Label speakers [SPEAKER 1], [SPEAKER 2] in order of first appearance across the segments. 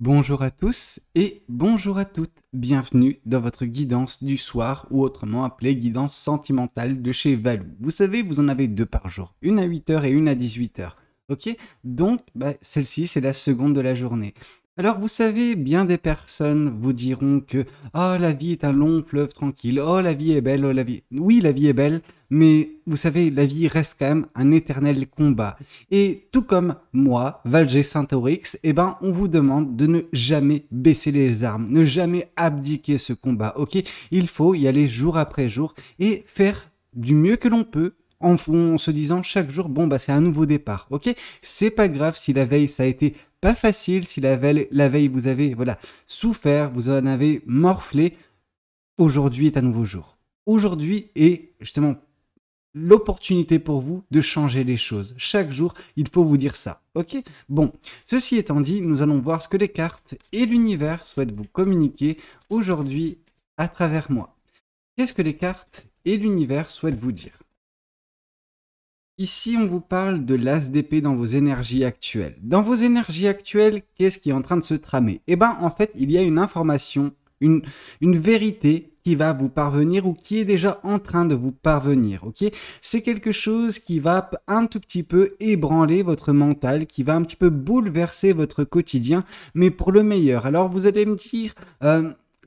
[SPEAKER 1] Bonjour à tous et bonjour à toutes. Bienvenue dans votre guidance du soir ou autrement appelée guidance sentimentale de chez Valou. Vous savez, vous en avez deux par jour, une à 8 heures et une à 18 heures. Ok. Donc, celle-ci, c'est la seconde de la journée. Alors, vous savez, bien des personnes vous diront que oh, la vie est un long fleuve tranquille, oh, la vie est belle, oh, la vie. Oui, la vie est belle, mais vous savez, la vie reste quand même un éternel combat. Et tout comme moi, Valger Saint-Orix, eh ben, on vous demande de ne jamais baisser les armes, ne jamais abdiquer ce combat, ok? Il faut y aller jour après jour et faire du mieux que l'on peut en se disant chaque jour, bon, c'est un nouveau départ, ok? C'est pas grave si la veille, ça a été pas facile, si la veille vous avez, souffert, vous en avez morflé, aujourd'hui est un nouveau jour. Aujourd'hui est justement l'opportunité pour vous de changer les choses. Chaque jour, il faut vous dire ça. Ok? Bon, ceci étant dit, nous allons voir ce que les cartes et l'univers souhaitent vous communiquer aujourd'hui à travers moi. Qu'est-ce que les cartes et l'univers souhaitent vous dire? Ici, on vous parle de l'as d'épée dans vos énergies actuelles. Dans vos énergies actuelles, qu'est-ce qui est en train de se tramer? Eh bien, en fait, il y a une information, une vérité qui va vous parvenir ou qui est déjà en train de vous parvenir, ok? C'est quelque chose qui va un tout petit peu ébranler votre mental, qui va un petit peu bouleverser votre quotidien, mais pour le meilleur. Alors, vous allez me dire,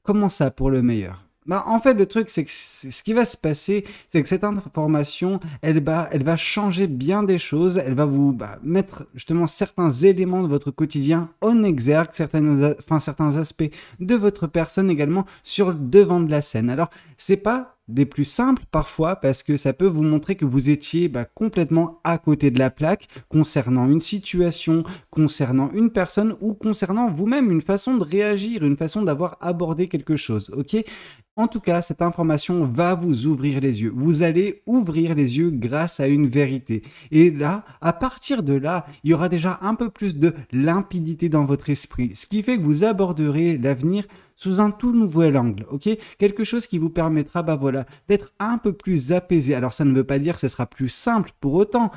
[SPEAKER 1] comment ça pour le meilleur? En fait, le truc, c'est que ce qui va se passer, c'est que cette information, elle va changer bien des choses. Elle va vous mettre justement certains éléments de votre quotidien en exergue, certains aspects de votre personne également sur le devant de la scène. Alors, c'est pas des plus simples parfois parce que ça peut vous montrer que vous étiez complètement à côté de la plaque concernant une situation, concernant une personne ou concernant vous-même une façon de réagir, une façon d'avoir abordé quelque chose, ok? En tout cas, cette information va vous ouvrir les yeux. Vous allez ouvrir les yeux grâce à une vérité. Et là, à partir de là, il y aura déjà un peu plus de limpidité dans votre esprit, ce qui fait que vous aborderez l'avenir sous un tout nouvel angle, ok? Quelque chose qui vous permettra, d'être un peu plus apaisé. Alors, ça ne veut pas dire que ce sera plus simple pour autant,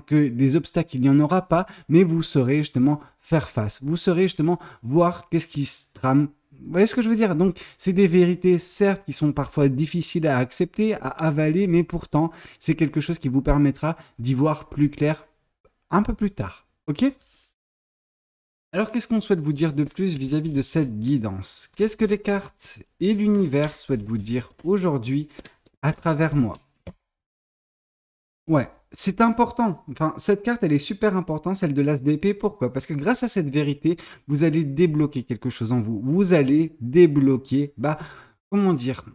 [SPEAKER 1] que des obstacles, il n'y en aura pas, mais vous saurez justement faire face. Vous saurez justement voir qu'est-ce qui se trame. Vous voyez ce que je veux dire? Donc, c'est des vérités, certes, qui sont parfois difficiles à accepter, à avaler, mais pourtant, c'est quelque chose qui vous permettra d'y voir plus clair un peu plus tard. Ok? Alors, qu'est-ce qu'on souhaite vous dire de plus vis-à-vis de cette guidance? Qu'est-ce que les cartes et l'univers souhaitent vous dire aujourd'hui à travers moi? Ouais, c'est important. Enfin, cette carte, elle est super importante, celle de l'as d'épée. Pourquoi? Parce que grâce à cette vérité, vous allez débloquer quelque chose en vous. Vous allez débloquer, comment dire,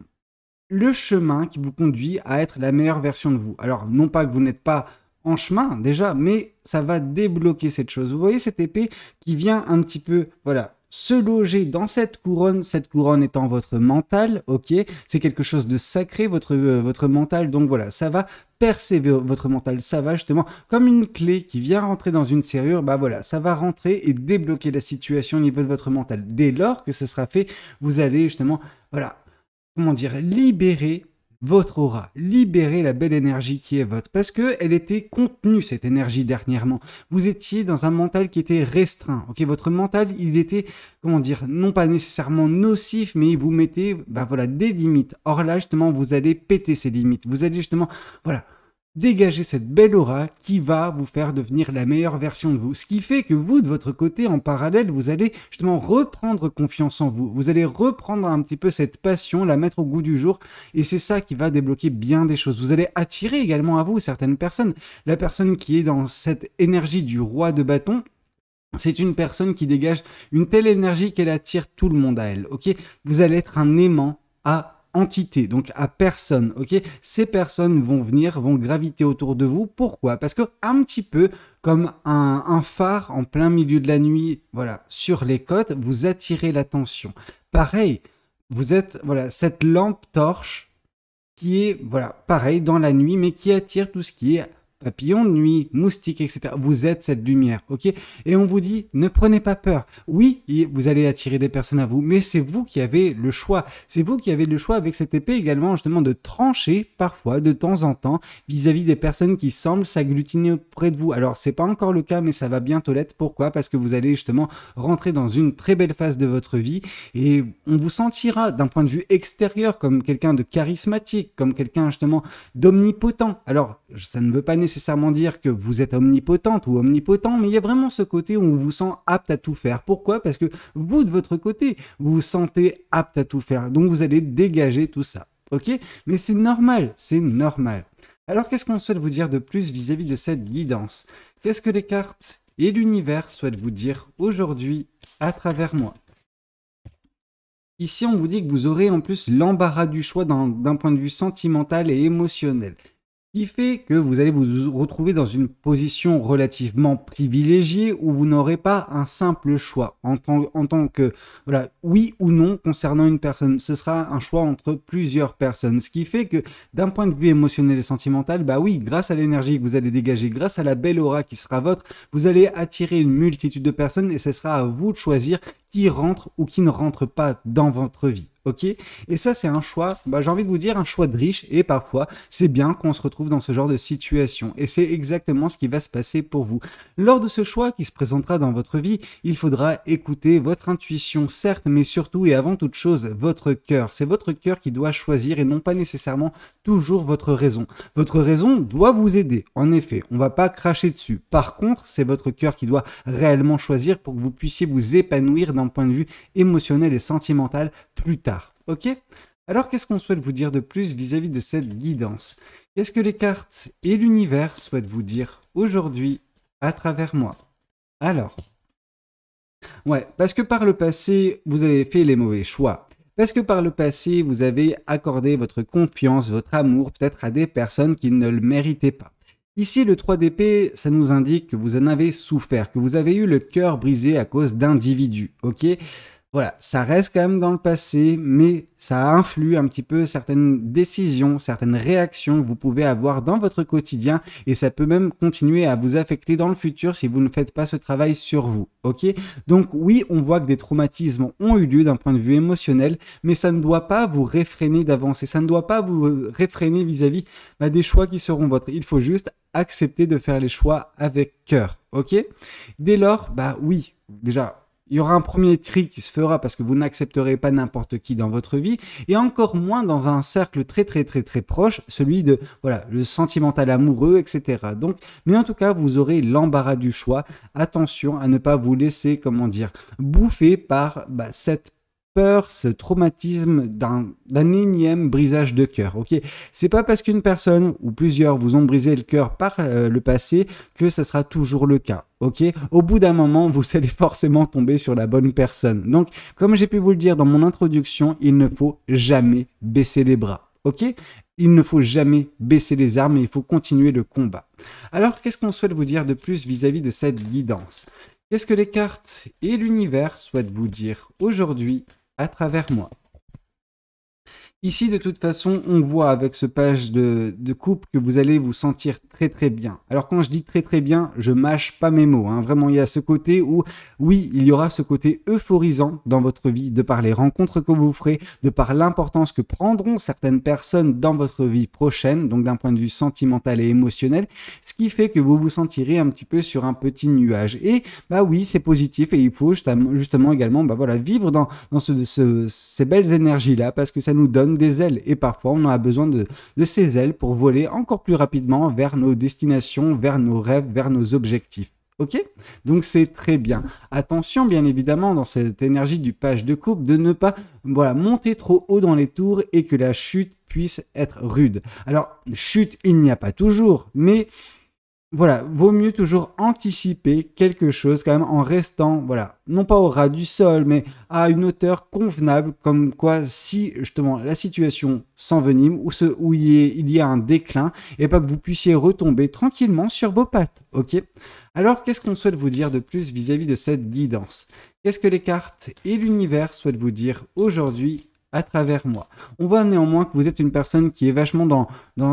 [SPEAKER 1] le chemin qui vous conduit à être la meilleure version de vous. Alors, non pas que vous n'êtes pas en chemin déjà, mais ça va débloquer cette chose. Vous voyez cette épée qui vient un petit peu, se loger dans cette couronne étant votre mental, ok? C'est quelque chose de sacré, votre mental, donc voilà, ça va percer votre mental, ça va justement, comme une clé qui vient rentrer dans une serrure, ça va rentrer et débloquer la situation au niveau de votre mental. Dès lors que ce sera fait, vous allez justement, comment dire, libérer votre aura, libérer la belle énergie qui est votre, parce que elle était contenue, cette énergie, dernièrement. Vous étiez dans un mental qui était restreint, ok? Votre mental, il était, comment dire, non pas nécessairement nocif, mais il vous mettait, des limites. Or là, justement, vous allez péter ces limites. Vous allez justement, dégager cette belle aura qui va vous faire devenir la meilleure version de vous. Ce qui fait que vous, de votre côté, en parallèle, vous allez justement reprendre confiance en vous. Vous allez reprendre un petit peu cette passion, la mettre au goût du jour. Et c'est ça qui va débloquer bien des choses. Vous allez attirer également à vous certaines personnes. La personne qui est dans cette énergie du roi de bâton, c'est une personne qui dégage une telle énergie qu'elle attire tout le monde à elle. Ok? Vous allez être un aimant à entité, donc à personne, ok? Ces personnes vont venir, vont graviter autour de vous. Pourquoi? Parce que un petit peu comme un phare en plein milieu de la nuit, sur les côtes, vous attirez l'attention. Pareil, vous êtes, cette lampe torche qui est, pareil, dans la nuit, mais qui attire tout ce qui est papillons de nuit, moustiques, etc. Vous êtes cette lumière, ok? Et on vous dit, ne prenez pas peur. Oui, vous allez attirer des personnes à vous, mais c'est vous qui avez le choix. C'est vous qui avez le choix avec cette épée également, justement, de trancher parfois, de temps en temps, vis-à-vis des personnes qui semblent s'agglutiner auprès de vous. Alors, c'est pas encore le cas, mais ça va bientôt l'être. Pourquoi? Parce que vous allez justement rentrer dans une très belle phase de votre vie et on vous sentira d'un point de vue extérieur comme quelqu'un de charismatique, comme quelqu'un justement d'omnipotent. Alors, ça ne veut pas nécessairement dire que vous êtes omnipotente ou omnipotent, mais il y a vraiment ce côté où on vous sent apte à tout faire. Pourquoi? Parce que vous, de votre côté, vous vous sentez apte à tout faire. Donc, vous allez dégager tout ça. Ok? Mais c'est normal, c'est normal. Alors, qu'est-ce qu'on souhaite vous dire de plus vis-à-vis de cette guidance? Qu'est-ce que les cartes et l'univers souhaitent vous dire aujourd'hui à travers moi? Ici, on vous dit que vous aurez en plus l'embarras du choix d'un point de vue sentimental et émotionnel, qui fait que vous allez vous retrouver dans une position relativement privilégiée où vous n'aurez pas un simple choix en tant que voilà, oui ou non concernant une personne. Ce sera un choix entre plusieurs personnes, ce qui fait que d'un point de vue émotionnel et sentimental, bah oui, grâce à l'énergie que vous allez dégager, grâce à la belle aura qui sera votre, vous allez attirer une multitude de personnes et ce sera à vous de choisir qui rentre ou qui ne rentre pas dans votre vie. Ok? Et ça, c'est un choix, j'ai envie de vous dire, un choix de riche. Et parfois, c'est bien qu'on se retrouve dans ce genre de situation. Et c'est exactement ce qui va se passer pour vous. Lors de ce choix qui se présentera dans votre vie, il faudra écouter votre intuition, certes, mais surtout et avant toute chose, votre cœur. C'est votre cœur qui doit choisir et non pas nécessairement toujours votre raison. Votre raison doit vous aider. En effet, on ne va pas cracher dessus. Par contre, c'est votre cœur qui doit réellement choisir pour que vous puissiez vous épanouir d'un point de vue émotionnel et sentimental plus tard. Ok? Alors, qu'est-ce qu'on souhaite vous dire de plus vis-à-vis de cette guidance? Qu'est-ce que les cartes et l'univers souhaitent vous dire aujourd'hui à travers moi? Alors, ouais, parce que par le passé, vous avez fait les mauvais choix. Parce que par le passé, vous avez accordé votre confiance, votre amour, peut-être à des personnes qui ne le méritaient pas. Ici, le 3 d'épée, ça nous indique que vous en avez souffert, que vous avez eu le cœur brisé à cause d'individus, ok? Voilà, ça reste quand même dans le passé, mais ça influe un petit peu certaines décisions, certaines réactions que vous pouvez avoir dans votre quotidien et ça peut même continuer à vous affecter dans le futur si vous ne faites pas ce travail sur vous, ok? Donc oui, on voit que des traumatismes ont eu lieu d'un point de vue émotionnel, mais ça ne doit pas vous réfréner d'avancer, ça ne doit pas vous réfréner vis-à-vis des choix qui seront vôtres. Il faut juste accepter de faire les choix avec cœur, ok? Dès lors, oui, déjà, il y aura un premier tri qui se fera parce que vous n'accepterez pas n'importe qui dans votre vie et encore moins dans un cercle très proche, celui de voilà le sentimental amoureux, etc. Donc, mais en tout cas, vous aurez l'embarras du choix. Attention à ne pas vous laisser, comment dire, bouffer par cette peur, ce traumatisme d'un énième brisage de cœur. Ok, c'est pas parce qu'une personne ou plusieurs vous ont brisé le cœur par le passé que ça sera toujours le cas. Ok, au bout d'un moment, vous allez forcément tomber sur la bonne personne. Donc, comme j'ai pu vous le dire dans mon introduction, il ne faut jamais baisser les bras. Ok, il ne faut jamais baisser les armes et il faut continuer le combat. Alors, qu'est-ce qu'on souhaite vous dire de plus vis-à-vis de cette guidance? Qu'est-ce que les cartes et l'univers souhaitent vous dire aujourd'hui à travers moi? Ici, de toute façon, on voit avec ce page de coupe que vous allez vous sentir très bien. Alors quand je dis très bien, je mâche pas mes mots. Hein. Vraiment, il y a ce côté où, oui, il y aura ce côté euphorisant dans votre vie, de par les rencontres que vous ferez, de par l'importance que prendront certaines personnes dans votre vie prochaine, donc d'un point de vue sentimental et émotionnel, ce qui fait que vous vous sentirez un petit peu sur un petit nuage. Et oui, c'est positif et il faut justement également vivre dans ces belles énergies-là parce que ça nous donne des ailes et parfois on a besoin de ces ailes pour voler encore plus rapidement vers nos destinations, vers nos rêves, vers nos objectifs. Ok? Donc c'est très bien. Attention bien évidemment dans cette énergie du page de coupe de ne pas monter trop haut dans les tours et que la chute puisse être rude. Alors chute il n'y a pas toujours, mais voilà, vaut mieux toujours anticiper quelque chose quand même en restant, non pas au ras du sol, mais à une hauteur convenable, comme quoi si justement la situation s'envenime ou il y a un déclin, et pas que vous puissiez retomber tranquillement sur vos pattes, ok? Alors, qu'est-ce qu'on souhaite vous dire de plus vis-à-vis de cette guidance? Qu'est-ce que les cartes et l'univers souhaitent vous dire aujourd'hui à travers moi. On voit néanmoins que vous êtes une personne qui est vachement dans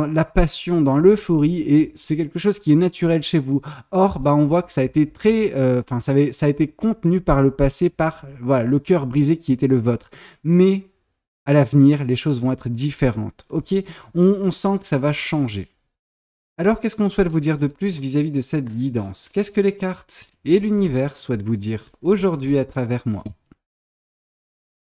[SPEAKER 1] la passion, dans l'euphorie, et c'est quelque chose qui est naturel chez vous. Or, bah, on voit que ça a été très, ça a été contenu par le passé, par voilà, le cœur brisé qui était le vôtre. Mais à l'avenir, les choses vont être différentes. Ok, on sent que ça va changer. Alors, qu'est-ce qu'on souhaite vous dire de plus vis-à-vis de cette guidance? Qu'est-ce que les cartes et l'univers souhaitent vous dire aujourd'hui à travers moi?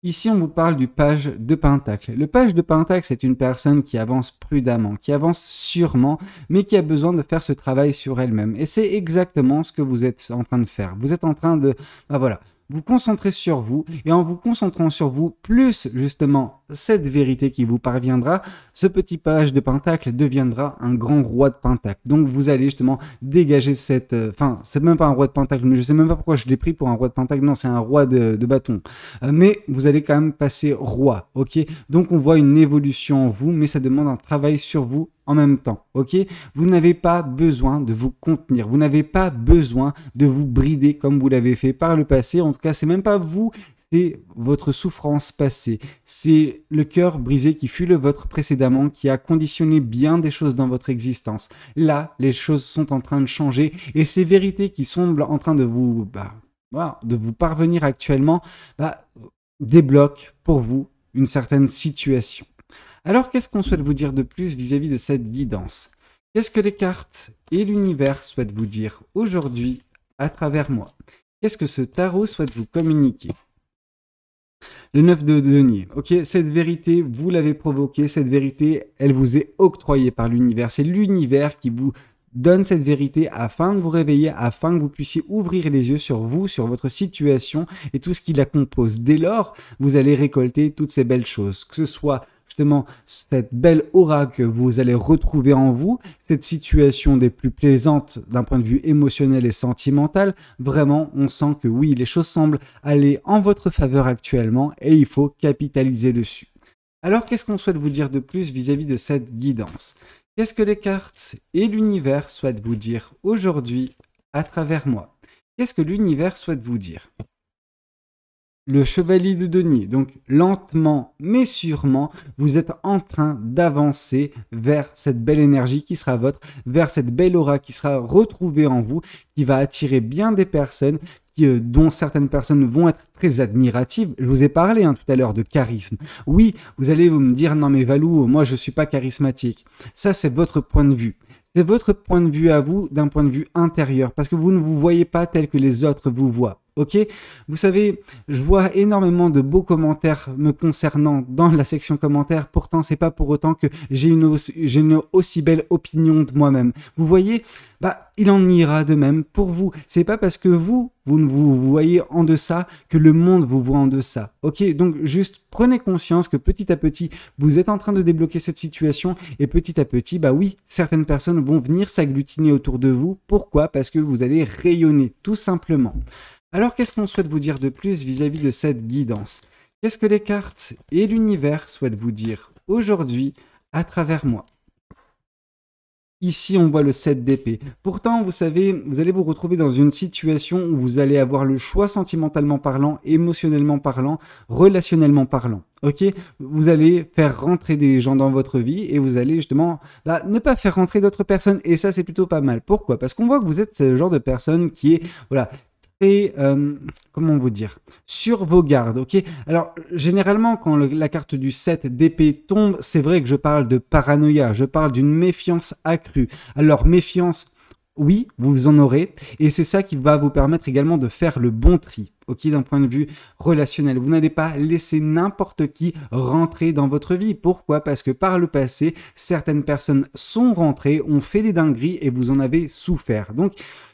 [SPEAKER 1] Ici, on vous parle du page de Pentacle. Le page de Pentacle, c'est une personne qui avance prudemment, qui avance sûrement, mais qui a besoin de faire ce travail sur elle-même. Et c'est exactement ce que vous êtes en train de faire. Vous êtes en train de, voilà, vous concentrer sur vous, et en vous concentrant sur vous, plus justement cette vérité qui vous parviendra, ce petit page de Pentacle deviendra un grand roi de Pentacle. Donc vous allez justement dégager cette... Enfin, c'est même pas un roi de Pentacle, mais je sais même pas pourquoi je l'ai pris pour un roi de Pentacle, non, c'est un roi de bâton. Mais vous allez quand même passer roi, ok? Donc on voit une évolution en vous, mais ça demande un travail sur vous en même temps, ok? Vous n'avez pas besoin de vous contenir, vous n'avez pas besoin de vous brider comme vous l'avez fait par le passé. En tout cas, c'est même pas vous, c'est votre souffrance passée. C'est le cœur brisé qui fut le vôtre précédemment, qui a conditionné bien des choses dans votre existence. Là, les choses sont en train de changer et ces vérités qui semblent en train de vous, de vous parvenir actuellement, débloquent pour vous une certaine situation. Alors, qu'est-ce qu'on souhaite vous dire de plus vis-à-vis de cette guidance? Qu'est-ce que les cartes et l'univers souhaitent vous dire aujourd'hui à travers moi? Qu'est-ce que ce tarot souhaite vous communiquer? Le 9 de denier, ok, cette vérité, vous l'avez provoquée, cette vérité, elle vous est octroyée par l'univers. C'est l'univers qui vous donne cette vérité afin de vous réveiller, afin que vous puissiez ouvrir les yeux sur vous, sur votre situation et tout ce qui la compose. Dès lors, vous allez récolter toutes ces belles choses, que ce soit justement cette belle aura que vous allez retrouver en vous, cette situation des plus plaisantes d'un point de vue émotionnel et sentimental. Vraiment, on sent que oui, les choses semblent aller en votre faveur actuellement et il faut capitaliser dessus. Alors, qu'est-ce qu'on souhaite vous dire de plus vis-à-vis de cette guidance? Qu'est-ce que les cartes et l'univers souhaitent vous dire aujourd'hui à travers moi? Qu'est-ce que l'univers souhaite vous dire? Le chevalier de denier, donc lentement mais sûrement, vous êtes en train d'avancer vers cette belle énergie qui sera votre, vers cette belle aura qui sera retrouvée en vous, qui va attirer bien des personnes, dont certaines personnes vont être très admiratives. Je vous ai parlé tout à l'heure de charisme. Oui, vous allez me dire, non mais Valou, moi je ne suis pas charismatique. Ça, c'est votre point de vue. C'est votre point de vue à vous, d'un point de vue intérieur, parce que vous ne vous voyez pas tel que les autres vous voient. Ok, vous savez, je vois énormément de beaux commentaires me concernant dans la section commentaires. Pourtant, c'est pas pour autant que j'ai une aussi belle opinion de moi-même. Vous voyez, il en ira de même pour vous. C'est pas parce que vous ne vous voyez en deçà que le monde vous voit en deçà. Ok, donc juste prenez conscience que petit à petit, vous êtes en train de débloquer cette situation et petit à petit, oui, certaines personnes vont venir s'agglutiner autour de vous. Pourquoi? Parce que vous allez rayonner, tout simplement. Alors, qu'est-ce qu'on souhaite vous dire de plus vis-à-vis de cette guidance? Qu'est-ce que les cartes et l'univers souhaitent vous dire aujourd'hui à travers moi? Ici, on voit le 7 d'épée. Pourtant, vous savez, vous allez vous retrouver dans une situation où vous allez avoir le choix sentimentalement parlant, émotionnellement parlant, relationnellement parlant. Ok, vous allez faire rentrer des gens dans votre vie et vous allez justement ne pas faire rentrer d'autres personnes. Et ça, c'est plutôt pas mal. Pourquoi? Parce qu'on voit que vous êtes ce genre de personne qui est, et comment vous dire, sur vos gardes, ok? Alors, généralement, quand la carte du 7 d'épée tombe, c'est vrai que je parle de paranoïa, je parle d'une méfiance accrue. Alors, méfiance, oui, vous en aurez, et c'est ça qui va vous permettre également de faire le bon tri, ok, d'un point de vue relationnel. Vous n'allez pas laisser n'importe qui rentrer dans votre vie. Pourquoi? Parce que par le passé, certaines personnes sont rentrées, ont fait des dingueries et vous en avez souffert. Donc,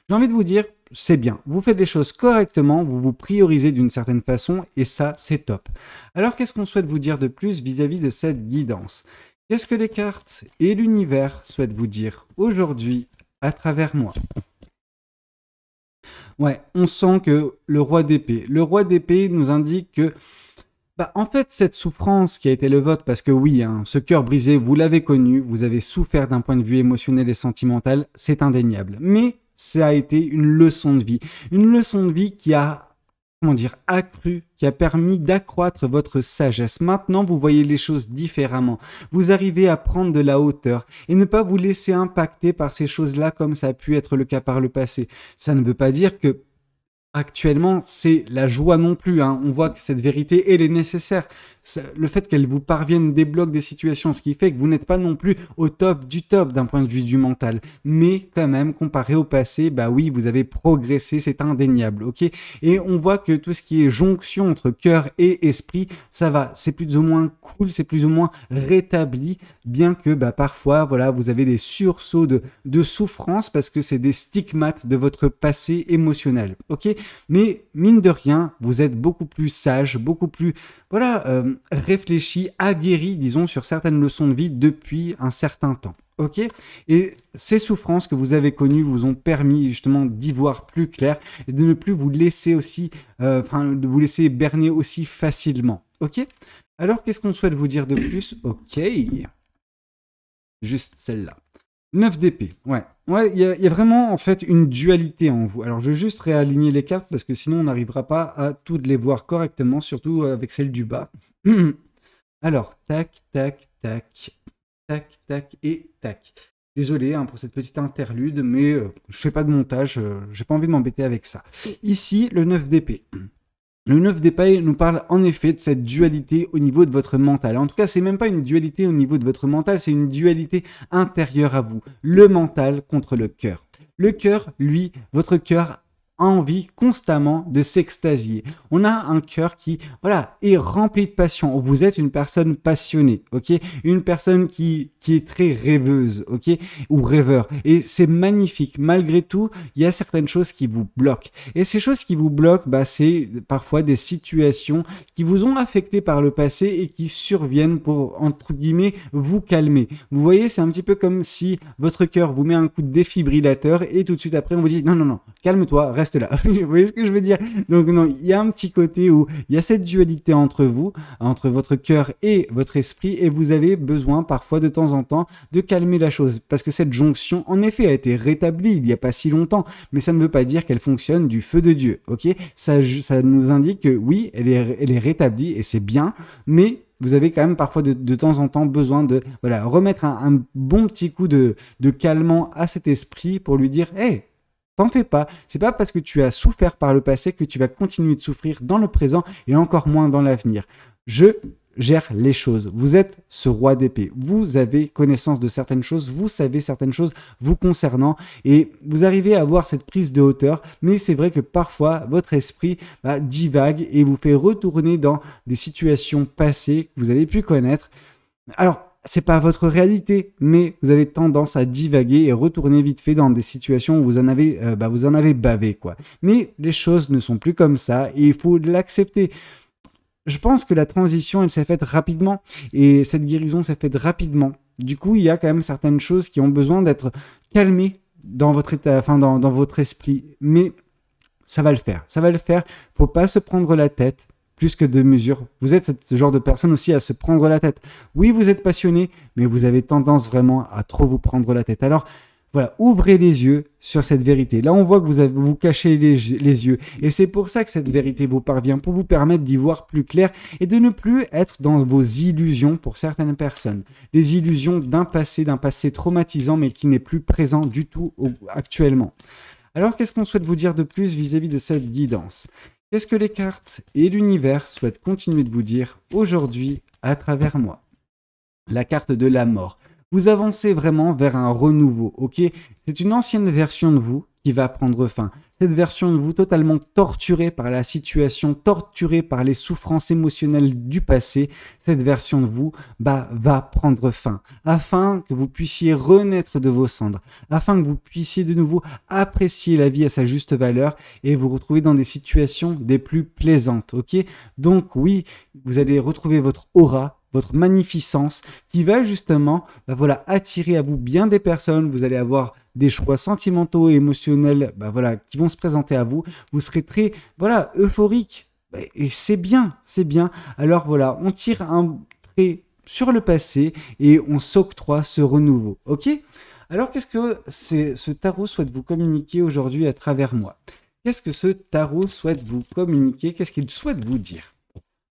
[SPEAKER 1] j'ai envie de vous dire, c'est bien. Vous faites les choses correctement, vous vous priorisez d'une certaine façon et ça, c'est top. Alors, qu'est-ce qu'on souhaite vous dire de plus vis-à-vis de cette guidance? Qu'est-ce que les cartes et l'univers souhaitent vous dire aujourd'hui à travers moi? Ouais, on sent que le roi d'épée nous indique que en fait, cette souffrance qui a été le vôtre, parce que oui, ce cœur brisé, vous l'avez connu, vous avez souffert d'un point de vue émotionnel et sentimental, c'est indéniable. Mais ça a été une leçon de vie qui a comment dire, accru, qui a permis d'accroître votre sagesse. Maintenant, vous voyez les choses différemment. Vous arrivez à prendre de la hauteur et ne pas vous laisser impacter par ces choses-là comme ça a pu être le cas par le passé. Ça ne veut pas dire que actuellement, c'est la joie non plus, hein. On voit que cette vérité, elle est nécessaire. Le fait qu'elle vous parvienne débloque des situations, ce qui fait que vous n'êtes pas non plus au top du top d'un point de vue du mental. Mais quand même, comparé au passé, bah oui, vous avez progressé, c'est indéniable, ok? Et on voit que tout ce qui est jonction entre cœur et esprit, ça va, c'est plus ou moins cool, c'est plus ou moins rétabli, bien que bah, parfois, voilà, vous avez des sursauts de souffrance parce que c'est des stigmates de votre passé émotionnel, ok? Mais mine de rien, vous êtes beaucoup plus sage, beaucoup plus réfléchi, aguerri, disons, sur certaines leçons de vie depuis un certain temps. Ok? Et ces souffrances que vous avez connues vous ont permis justement d'y voir plus clair et de ne plus vous laisser aussi, de vous laisser berner aussi facilement. Ok? Alors, qu'est-ce qu'on souhaite vous dire de plus? Ok. Juste celle-là. 9 d'épée, ouais. Ouais, il y a vraiment en fait une dualité en vous. Alors je vais juste réaligner les cartes parce que sinon on n'arrivera pas à toutes les voir correctement, surtout avec celle du bas. Alors, tac, tac, tac, tac, tac et tac. Désolé hein, pour cette petite interlude, mais je fais pas de montage, j'ai pas envie de m'embêter avec ça. Ici, le 9 d'épée. Le 9 d'épée nous parle en effet de cette dualité au niveau de votre mental. En tout cas, c'est même pas une dualité au niveau de votre mental, c'est une dualité intérieure à vous. Le mental contre le cœur. Le cœur, lui, votre cœur a envie constamment de s'extasier. On a un cœur qui, voilà, est rempli de passion. Vous êtes une personne passionnée, ok? Une personne qui est très rêveuse, ok? Ou rêveur. Et c'est magnifique. Malgré tout, il y a certaines choses qui vous bloquent. Et ces choses qui vous bloquent, bah, c'est parfois des situations qui vous ont affecté par le passé et qui surviennent pour, entre guillemets, vous calmer. Vous voyez, c'est un petit peu comme si votre cœur vous met un coup de défibrillateur et tout de suite après, on vous dit non, non, non, calme-toi, reste là. Vous voyez ce que je veux dire? Donc non, il y a un petit côté où il y a cette dualité entre vous, entre votre cœur et votre esprit, et vous avez besoin parfois de temps en temps de calmer la chose, parce que cette jonction en effet a été rétablie il n'y a pas si longtemps, mais ça ne veut pas dire qu'elle fonctionne du feu de Dieu, ok? Ça nous indique que oui, elle est rétablie et c'est bien, mais vous avez quand même parfois de temps en temps besoin de remettre un bon petit coup de calmant à cet esprit pour lui dire « Hey, t'en fais pas, c'est pas parce que tu as souffert par le passé que tu vas continuer de souffrir dans le présent et encore moins dans l'avenir. Je gère les choses. Vous êtes ce roi d'épée. Vous avez connaissance de certaines choses, vous savez certaines choses vous concernant et vous arrivez à avoir cette prise de hauteur, mais c'est vrai que parfois votre esprit divague et vous fait retourner dans des situations passées que vous avez pu connaître. Alors, c'est pas votre réalité, mais vous avez tendance à divaguer et retourner vite fait dans des situations où vous en avez bavé, quoi. Mais les choses ne sont plus comme ça et il faut l'accepter. Je pense que la transition, elle s'est faite rapidement et cette guérison s'est faite rapidement. Du coup, il y a quand même certaines choses qui ont besoin d'être calmées dans votre état, dans votre esprit. Mais ça va le faire. Ça va le faire. Faut pas se prendre la tête. Plus que de mesures. Vous êtes ce genre de personne aussi à se prendre la tête. Oui, vous êtes passionné, mais vous avez tendance vraiment à trop vous prendre la tête. Alors, voilà, ouvrez les yeux sur cette vérité. Là, on voit que vous cachez les yeux. Et c'est pour ça que cette vérité vous parvient, pour vous permettre d'y voir plus clair et de ne plus être dans vos illusions pour certaines personnes. Les illusions d'un passé traumatisant, mais qui n'est plus présent du tout actuellement. Alors, qu'est-ce qu'on souhaite vous dire de plus vis-à-vis de cette guidance ? Qu'est-ce que les cartes et l'univers souhaitent continuer de vous dire aujourd'hui à travers moi? La carte de la mort. Vous avancez vraiment vers un renouveau, ok? C'est une ancienne version de vous qui va prendre fin. Cette version de vous totalement torturée par la situation, torturée par les souffrances émotionnelles du passé, cette version de vous va prendre fin, afin que vous puissiez renaître de vos cendres, afin que vous puissiez de nouveau apprécier la vie à sa juste valeur et vous retrouver dans des situations des plus plaisantes, ok? Donc oui, vous allez retrouver votre aura, votre magnificence qui va justement attirer à vous bien des personnes. Vous allez avoir des choix sentimentaux et émotionnels qui vont se présenter à vous. Vous serez très euphorique et c'est bien, c'est bien. Alors voilà, on tire un trait sur le passé et on s'octroie ce renouveau. Ok? Alors qu'est-ce que ce tarot souhaite vous communiquer aujourd'hui à travers moi? qu'est-ce que ce tarot souhaite vous communiquer? Qu'est-ce qu'il souhaite vous dire?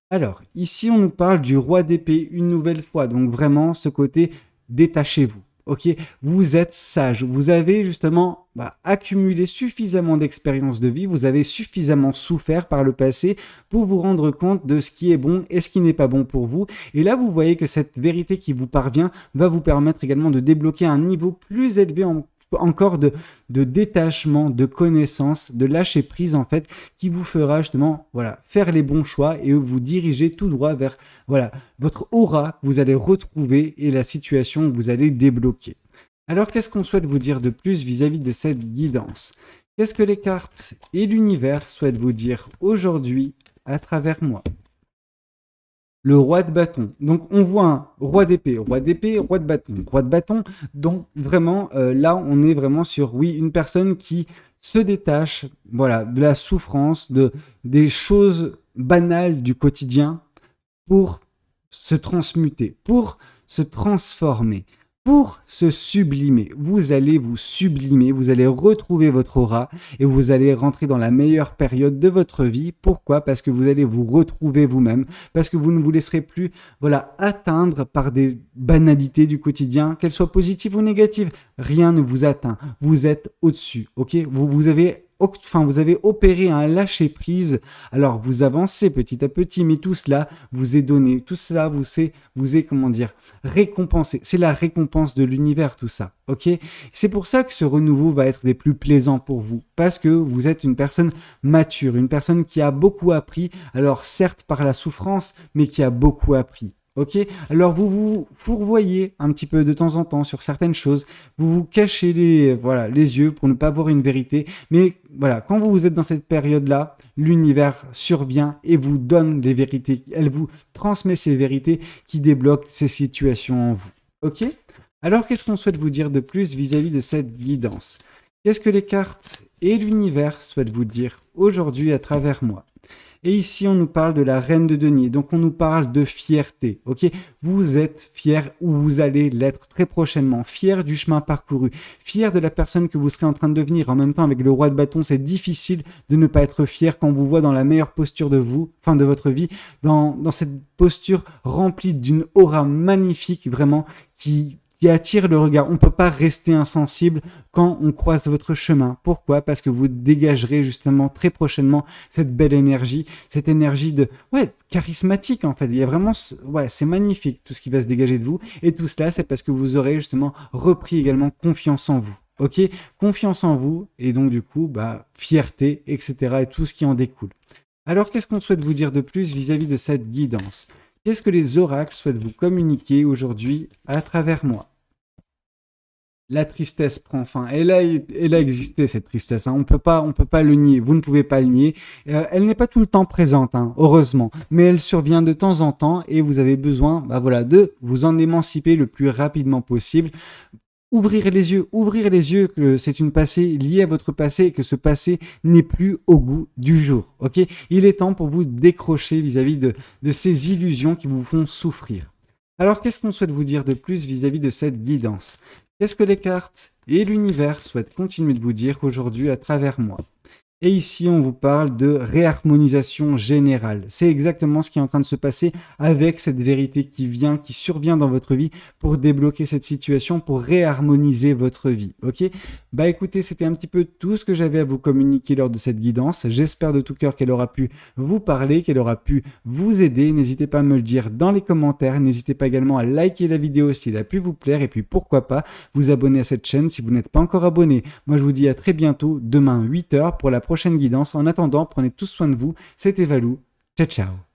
[SPEAKER 1] Alors, ici, on nous parle du roi d'épée une nouvelle fois. Donc, vraiment, ce côté, détachez-vous. Ok, vous êtes sage, vous avez justement accumulé suffisamment d'expérience de vie, vous avez suffisamment souffert par le passé pour vous rendre compte de ce qui est bon et ce qui n'est pas bon pour vous. Et là, vous voyez que cette vérité qui vous parvient va vous permettre également de débloquer un niveau plus élevé encore de détachement, de connaissance, de lâcher prise en fait, qui vous fera justement faire les bons choix et vous diriger tout droit vers votre aura que vous allez retrouver et la situation que vous allez débloquer. Alors qu'est-ce qu'on souhaite vous dire de plus vis-à-vis de cette guidance? Qu'est-ce que les cartes et l'univers souhaitent vous dire aujourd'hui à travers moi? Le roi de bâton. Donc, on voit un roi d'épée, roi de bâton. Roi de bâton, donc vraiment, là, on est vraiment sur, oui, une personne qui se détache, de la souffrance, des choses banales du quotidien pour se transmuter, pour se transformer, pour se sublimer. Vous allez vous sublimer, vous allez retrouver votre aura et vous allez rentrer dans la meilleure période de votre vie. Pourquoi? Parce que vous allez vous retrouver vous-même, parce que vous ne vous laisserez plus atteindre par des banalités du quotidien, qu'elles soient positives ou négatives. Rien ne vous atteint. Vous êtes au-dessus, ok? Vous avez opéré un lâcher-prise, alors vous avancez petit à petit, mais tout cela vous est donné, tout cela vous est récompensé. C'est la récompense de l'univers, tout ça, ok? C'est pour ça que ce renouveau va être des plus plaisants pour vous, parce que vous êtes une personne mature, une personne qui a beaucoup appris, alors certes par la souffrance, mais qui a beaucoup appris. Ok, alors vous vous fourvoyez un petit peu de temps en temps sur certaines choses, vous vous cachez les yeux pour ne pas voir une vérité, mais quand vous êtes dans cette période-là, l'univers survient et vous donne les vérités, elle vous transmet ces vérités qui débloquent ces situations en vous. Ok, alors qu'est-ce qu'on souhaite vous dire de plus vis-à-vis de cette guidance? Qu'est-ce que les cartes et l'univers souhaitent vous dire aujourd'hui à travers moi? Et ici, on nous parle de la reine de denier. Donc, on nous parle de fierté. Ok, vous êtes fier ou vous allez l'être très prochainement. Fier du chemin parcouru. Fier de la personne que vous serez en train de devenir. En même temps, avec le roi de bâton, c'est difficile de ne pas être fier quand on vous voit dans la meilleure posture de votre vie. Dans cette posture remplie d'une aura magnifique, vraiment, qui attire le regard. On ne peut pas rester insensible quand on croise votre chemin. Pourquoi? Parce que vous dégagerez justement très prochainement cette belle énergie, cette énergie charismatique en fait. Il y a vraiment, c'est magnifique tout ce qui va se dégager de vous. Et tout cela, c'est parce que vous aurez justement repris également confiance en vous. Ok? Confiance en vous et donc du coup, fierté, etc. et tout ce qui en découle. Alors, qu'est-ce qu'on souhaite vous dire de plus vis-à-vis de cette guidance? Qu'est-ce que les oracles souhaitent vous communiquer aujourd'hui à travers moi? La tristesse prend fin. Elle a existé, cette tristesse. Hein. On peut pas le nier. Vous ne pouvez pas le nier. Elle n'est pas tout le temps présente, hein, heureusement. Mais elle survient de temps en temps et vous avez besoin, de vous en émanciper le plus rapidement possible. Ouvrir les yeux que c'est une passé liée à votre passé et que ce passé n'est plus au goût du jour. Ok, il est temps pour vous décrocher vis-à-vis de ces illusions qui vous font souffrir. Alors, qu'est-ce qu'on souhaite vous dire de plus vis-à-vis de cette guidance? Qu'est-ce que les cartes et l'univers souhaitent continuer de vous dire aujourd'hui à travers moi? Et ici, on vous parle de réharmonisation générale. C'est exactement ce qui est en train de se passer avec cette vérité qui survient dans votre vie pour débloquer cette situation, pour réharmoniser votre vie. Ok? Écoutez, c'était un petit peu tout ce que j'avais à vous communiquer lors de cette guidance. J'espère de tout cœur qu'elle aura pu vous parler, qu'elle aura pu vous aider. N'hésitez pas à me le dire dans les commentaires. N'hésitez pas également à liker la vidéo s'il a pu vous plaire. Et puis pourquoi pas vous abonner à cette chaîne si vous n'êtes pas encore abonné. Moi, je vous dis à très bientôt, demain 8h pour la prochaine guidance. En attendant, prenez tous soin de vous. C'était Valou. Ciao, ciao.